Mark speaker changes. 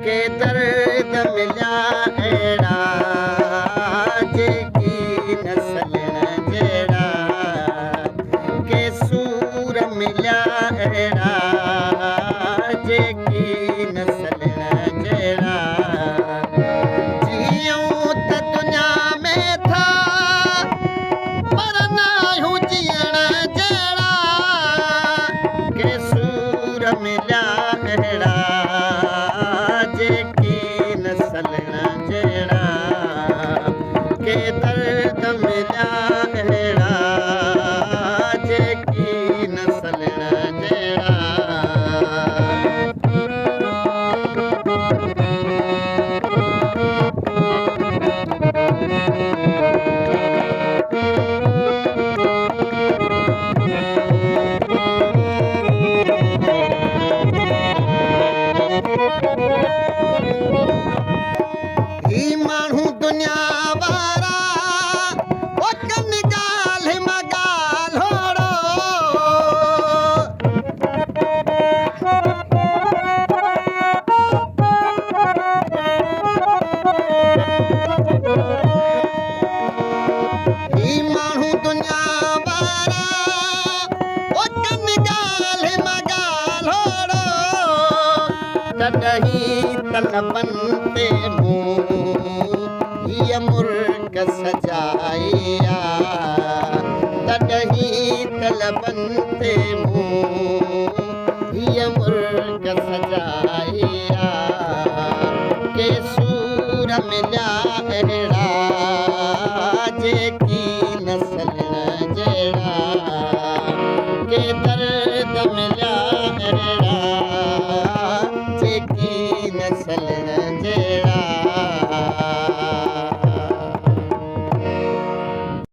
Speaker 1: के दर्द मिलिया अहिड़ा जेकी नसल जहिड़ा के सूर मिलिया अहिड़ा जेकी नसल जहिड़ा जियूं त दुनिया में था पर नाहियूं जीअण जहिड़ा के सूर मिलिया अहिड़ा जेकी नसल जहिड़ा के दर्द मिलिया अहिड़ा जेकी नसल जहिड़ा ही माण्हू दुनिया वारा ओ कन ॻाल्हि मां ॻाल्होड़ो ही माण्हू दुनिया वारा ओ कन ॻाल्हि मां ॻाल्होड़ो तॾहिं तलबनि ते मूं हीअ मुर्ग सजाई तॾहिं तलबनि ते मूं हीअ मुर्ग सजाई के सूर मिलिया अहिड़ा जेकी नसल जहिड़ा के दर्द मिलिया अहिड़ा जेकी नसल